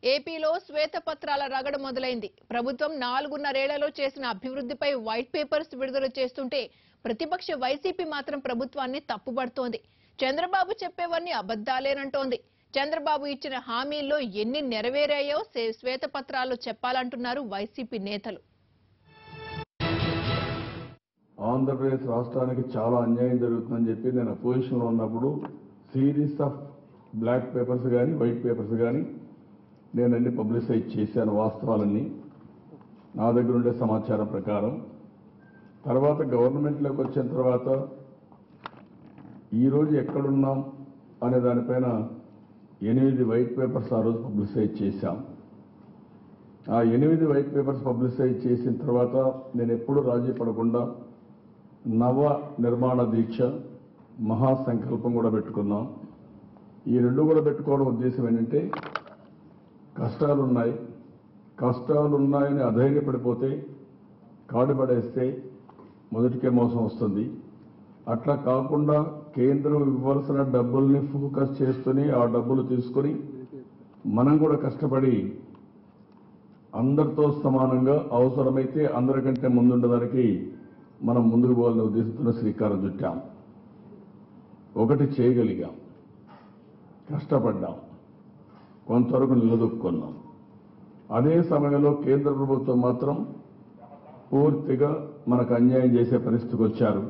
ఏపీలో శ్వేతపత్రాల రగడ మొదలైంది. ప్రభుత్వం 4.5 ఏళ్లలో చేసిన అభివృద్ధిపై వైట్ పేపర్స్ విడుదల చేస్తుంటే ప్రతిపక్ష వైసీపీ మాత్రం ప్రభుత్వాన్ని తప్పుపడుతోంది. చంద్రబాబు చెప్పేవన్నీ అబద్ధాలేనంటోంది. చంద్రబాబు ఇచ్చిన హామీల్లో ఎన్ని నెరవేరాయో శ్వేతపత్రాల్లో చెప్పాలంటున్నారు వైసీపీ నేతలు. ఆంధ్రప్రదేశ్ రాష్ట్రానికి చాలా అన్యాయం జరుగుతుందని చెప్పి నేను అపోజిషన్లో ఉన్నప్పుడు సిరీస్ ఆఫ్ బ్లాక్ పేపర్స్ కానీ వైట్ పేపర్స్ కానీ నేను అన్ని పబ్లిసైజ్ చేశాను. వాస్తవాలన్నీ నా దగ్గర ఉండే సమాచారం ప్రకారం. తర్వాత గవర్నమెంట్లోకి వచ్చిన తర్వాత ఈరోజు ఎక్కడున్నాం అనే దానిపైన 8 వైట్ పేపర్స్ ఆ రోజు పబ్లిసైజ్ చేశాం. ఆ 8 వైట్ పేపర్స్ పబ్లిసైజ్ చేసిన తర్వాత నేను ఎప్పుడూ రాజీ పడకుండా నవ నిర్మాణ దీక్ష మహాసంకల్పం కూడా పెట్టుకున్నాం. ఈ రెండు కూడా పెట్టుకోవడం ఉద్దేశం ఏంటంటే కష్టాలున్నాయని అధైర్యపడిపోతే కాడు పడేస్తే మొదటికే మోసం వస్తుంది. అట్లా కాకుండా కేంద్రం ఇవ్వాల్సిన డబ్బుల్ని ఫోకస్ చేస్తూనే ఆ డబ్బులు తీసుకొని మనం కూడా కష్టపడి అందరితో సమానంగా అవసరమైతే అందరికంటే ముందుండడానికి మనం ముందుకు పోవాలనే ఉద్దేశంతో శ్రీకారం చుట్టాం. ఒకటి చేయగలిగాం, కష్టపడ్డాం, కొంతవరకు నిలదొక్కున్నాం. అదే సమయంలో కేంద్ర ప్రభుత్వం మాత్రం పూర్తిగా మనకు అన్యాయం చేసే పరిస్థితికి వచ్చారు,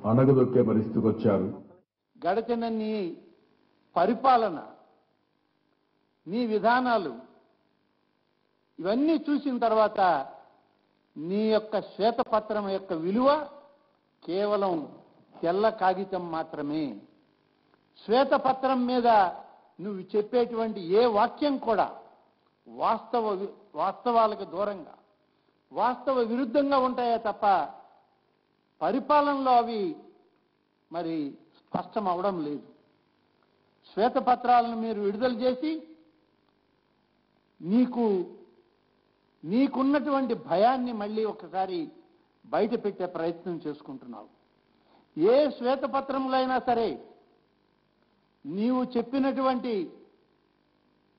అణగదొక్కే పరిస్థితికి వచ్చారు. గడిచిన నీ పరిపాలన, నీ విధానాలు ఇవన్నీ చూసిన తర్వాత నీ యొక్క శ్వేతపత్రం యొక్క విలువ కేవలం తెల్ల కాగితం మాత్రమే. శ్వేతపత్రం మీద నువ్వు చెప్పేటువంటి ఏ వాక్యం కూడా వాస్తవాలకు దూరంగా, వాస్తవ విరుద్ధంగా ఉంటాయే తప్ప పరిపాలనలో అవి మరి స్పష్టం అవడం లేదు. శ్వేతపత్రాలను మీరు విడుదల చేసి నీకున్నటువంటి భయాన్ని మళ్ళీ ఒకసారి బయట పెట్టే ప్రయత్నం చేసుకుంటున్నావు. ఏ శ్వేతపత్రంలో అయినా సరే నీవు చెప్పినటువంటి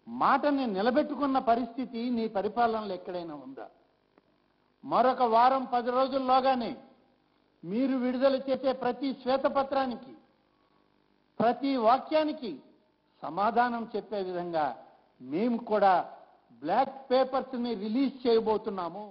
మాటని నిలబెట్టుకున్న పరిస్థితి నీ పరిపాలనలో ఎక్కడైనా ఉందా? మరొక వారం 10 రోజుల్లోగానే మీరు విడుదల చేసే ప్రతి శ్వేతపత్రానికి, ప్రతి వాక్యానికి సమాధానం చెప్పే విధంగా మేము కూడా బ్లాక్ పేపర్స్ ని రిలీజ్ చేయబోతున్నాము.